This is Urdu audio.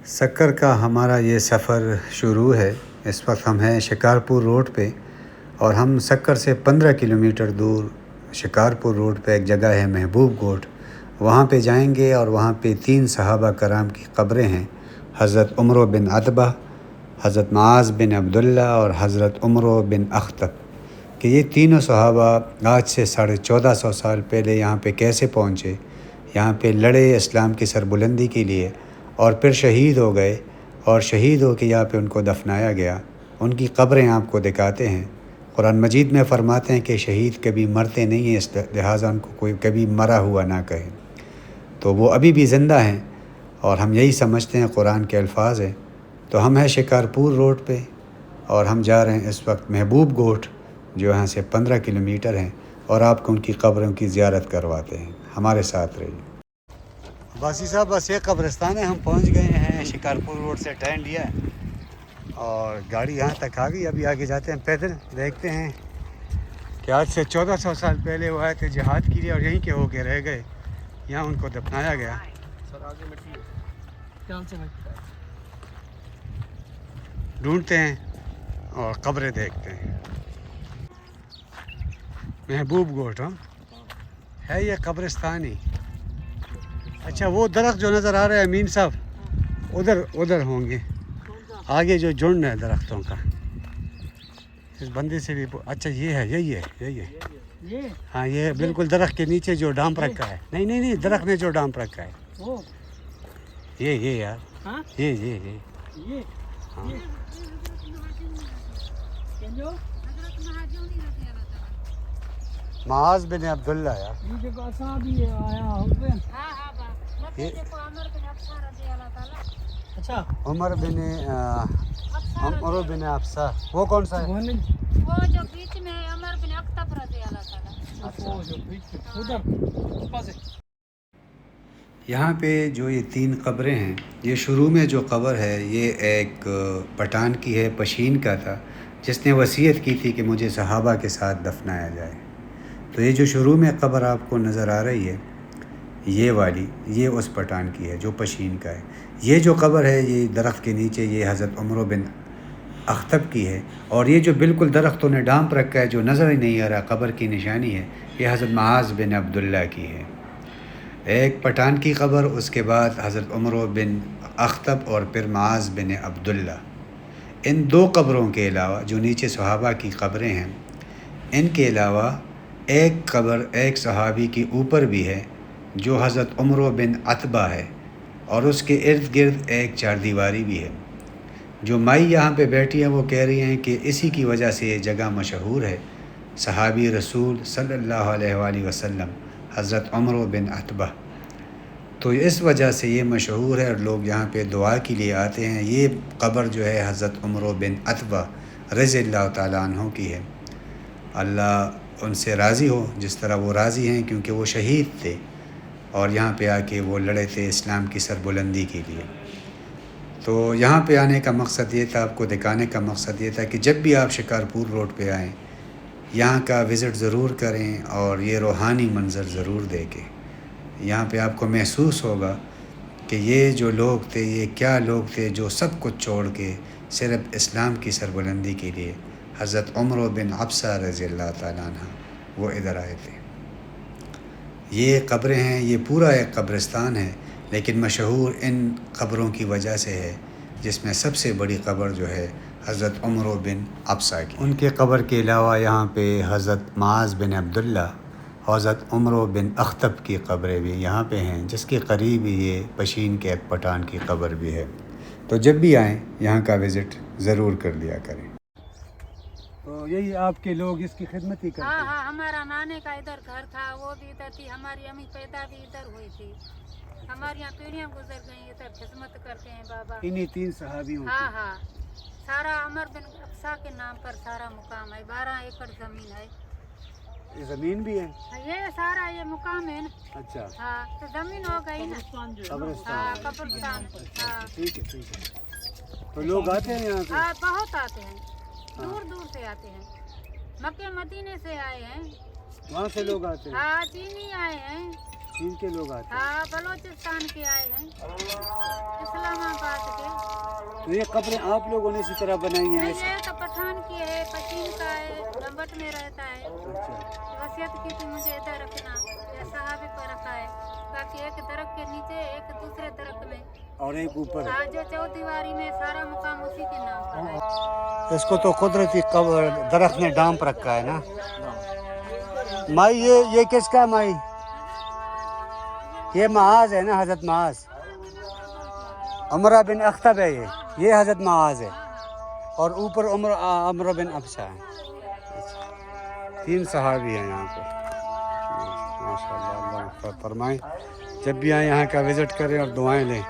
سکر کا ہمارا یہ سفر شروع ہے۔ اس وقت ہم ہیں شکارپور روڈ پہ، اور ہم سکر سے 15 کلومیٹر دور شکارپور روڈ پہ ایک جگہ ہے محبوب گوٹھ، وہاں پہ جائیں گے۔ اور وہاں پہ 3 صحابہ کرام کی قبریں ہیں، حضرت عمر بن عتبہ، حضرت معاذ بن عبداللہ اور حضرت عمر بن اخطب، کہ یہ تینوں صحابہ آج سے 1450 سال پہلے یہاں پہ کیسے پہنچے، یہاں پہ لڑے اسلام کی سربلندی کے لیے، اور پھر شہید ہو گئے، اور شہید ہو کے یہاں پہ ان کو دفنایا گیا۔ ان کی قبریں آپ کو دکھاتے ہیں۔ قرآن مجید میں فرماتے ہیں کہ شہید کبھی مرتے نہیں ہیں، اس لہٰذا ان کو کوئی کبھی مرا ہوا نہ کہے۔ تو وہ ابھی بھی زندہ ہیں، اور ہم یہی سمجھتے ہیں قرآن کے الفاظ ہیں۔ تو ہم ہیں شکارپور روڈ پہ، اور ہم جا رہے ہیں اس وقت محبوب گوٹھ، جو یہاں سے 15 کلومیٹر ہیں، اور آپ کو ان کی قبروں کی زیارت کرواتے ہیں۔ ہمارے ساتھ رہیے۔ باسی صاحب، بس یہ قبرستان ہے، ہم پہنچ گئے ہیں۔ شکارپور روڈ سے ٹرین لیا ہے اور گاڑی یہاں تک آ گئی۔ ابھی آگے جاتے ہیں پیدل، دیکھتے ہیں کہ آج سے 1400 سال پہلے وہ آئے تھے جہاد کے لیے، اور یہیں کے ہو کے رہ گئے، یہاں ان کو دفنایا گیا۔ ڈھونڈتے ہیں اور قبریں دیکھتے ہیں۔ محبوب گوٹھ ہے یہ قبرستان ہی۔ اچھا، وہ درخت جو نظر آ رہا ہے امین صاحب، ادھر ہوں گے آگے، جو جھنڈ ہے درختوں کا۔ اس بندے سے بھی اچھا، یہ ہے، یہی ہے۔ ہاں، یہ بالکل درخت کے نیچے جو ڈانپ رکھا ہے۔ نہیں، درخت نے جو ڈانپ رکھا ہے یہ یار، یہ ہاں۔ معاذ بن عبداللہ یار، عمر بن افسا، وہ کون سا ہے؟ وہ جو بیچ میں ہے عمر بن اخطب رضی اللہ تعالیٰ۔ یہاں پہ جو یہ 3 قبریں ہیں، یہ شروع میں جو قبر ہے یہ ایک پٹھان کی ہے، پشین کا تھا، جس نے وصیت کی تھی کہ مجھے صحابہ کے ساتھ دفنایا جائے۔ تو یہ جو شروع میں قبر آپ کو نظر آ رہی ہے، یہ والی، یہ اس پٹھان کی ہے جو پشین کا ہے۔ یہ جو قبر ہے یہ درخت کے نیچے، یہ حضرت عمر بن اخطب کی ہے۔ اور یہ جو بالکل درختوں نے ڈانپ رکھا ہے، جو نظر ہی نہیں آ رہا، قبر کی نشانی ہے، یہ حضرت معاذ بن عبداللہ کی ہے۔ ایک پٹھان کی قبر، اس کے بعد حضرت عمر بن اخطب، اور پھر معاذ بن عبداللہ۔ ان 2 قبروں کے علاوہ جو نیچے صحابہ کی قبریں ہیں، ان کے علاوہ ایک قبر ایک صحابی کی اوپر بھی ہے، جو حضرت عمر بن عتبہ ہے، اور اس کے ارد گرد ایک 4 دیواری بھی ہے۔ جو مائی یہاں پہ بیٹھی ہیں وہ کہہ رہی ہیں کہ اسی کی وجہ سے یہ جگہ مشہور ہے، صحابی رسول صلی اللہ علیہ وآلہ وسلم حضرت عمر بن عتبہ۔ تو اس وجہ سے یہ مشہور ہے، اور لوگ یہاں پہ دعا کے لیے آتے ہیں۔ یہ قبر جو ہے حضرت عمر بن عتبہ رضی اللہ تعالیٰ عنہ کی ہے۔ اللہ ان سے راضی ہو، جس طرح وہ راضی ہیں، کیونکہ وہ شہید تھے، اور یہاں پہ آ کے وہ لڑے تھے اسلام کی سربلندی کے لیے۔ تو یہاں پہ آنے کا مقصد یہ تھا، آپ کو دکھانے کا مقصد یہ تھا کہ جب بھی آپ شکارپور روڈ پہ آئیں، یہاں کا وزٹ ضرور کریں، اور یہ روحانی منظر ضرور دیکھیں۔ یہاں پہ آپ کو محسوس ہوگا کہ یہ جو لوگ تھے، یہ کیا لوگ تھے جو سب کچھ چھوڑ کے صرف اسلام کی سربلندی کے لیے، حضرت عمر بن افسا رضی اللہ تعالیٰ عنہ، وہ ادھر آئے تھے۔ یہ قبریں ہیں، یہ پورا ایک قبرستان ہے، لیکن مشہور ان قبروں کی وجہ سے ہے، جس میں سب سے بڑی قبر جو ہے حضرت عمر بن افسا کی۔ ان کے قبر کے علاوہ یہاں پہ حضرت معاذ بن عبداللہ، حضرت عمر بن اخطب کی قبریں بھی یہاں پہ ہیں، جس کے قریب ہی یہ پشین کے ایک پٹھان کی قبر بھی ہے۔ تو جب بھی آئیں یہاں کا وزٹ ضرور کر لیا کریں۔ تو یہی آپ کے لوگ اس کی خدمت ہی کرتے ہیں؟ ہاں، ہمارا نانے کا ادھر گھر تھا، وہ بھی ادھر تھی، ہماری امی پیدا بھی ادھر ہوئی تھی، ہماری یہاں پیڑھیاں گزر گئی، ادھر خدمت کرتے ہیں بابا۔ انہی 3 صحابیوں کی؟ ہاں، سارا عمر بن افسا کے نام پر سارا مقام ہے، 12 ایکڑ زمین ہے۔ یہ زمین بھی ہے؟ یہ سارا یہ مقام ہے نا۔ اچھا، ہاں، تو زمین ہو گئی نا، قبرستان۔ قبرستان۔ ہاں ٹھیک ہے۔ تو لوگ آتے ہیں یہاں پہ؟ ہاں، بہت آتے ہیں، دور دور سے آتے ہیں، مکے مدینے سے آئے ہیں، وہاں سے لوگ آتے ہیں؟ ہاں، چینی آئے ہیں، چین کے لوگ آتے ہیں؟ ہاں، بلوچستان کے آئے ہیں، اسلام آباد کے تو یہ قبریں آپ لوگوں نے اسی طرح بنائی ہیں ایسے؟ یہ تو پٹھان کی ہے، پشین کا ہے، لمبٹ میں رہتا ہے. وصیت کی تھی مجھے ادھر رکھنا، یہ صحابے پر رکھا ہے. باقی ایک درخت کے نیچے، ایک دوسرے درخت میں، اور ایک اوپر ہے. جو چودیواری میں سارا مقام اسی کے نام پر ہے. اس کو تو قدرتی درخت نے ڈانپ رکھا ہے نا. مائی یہ کس کا ہے مائی؟ یہ معاذ ہے نا، حضرت معاذ. عمرہ بن اختب ہے یہ حضرت معاذ ہے. اور اوپر عمرو بن ابسا ہے. 3 صحابی ہیں یہاں پہ. ماشاء اللہ، اللہ فرمائیں. جب بھی آئیں یہاں کا وزٹ کریں اور دعائیں لیں.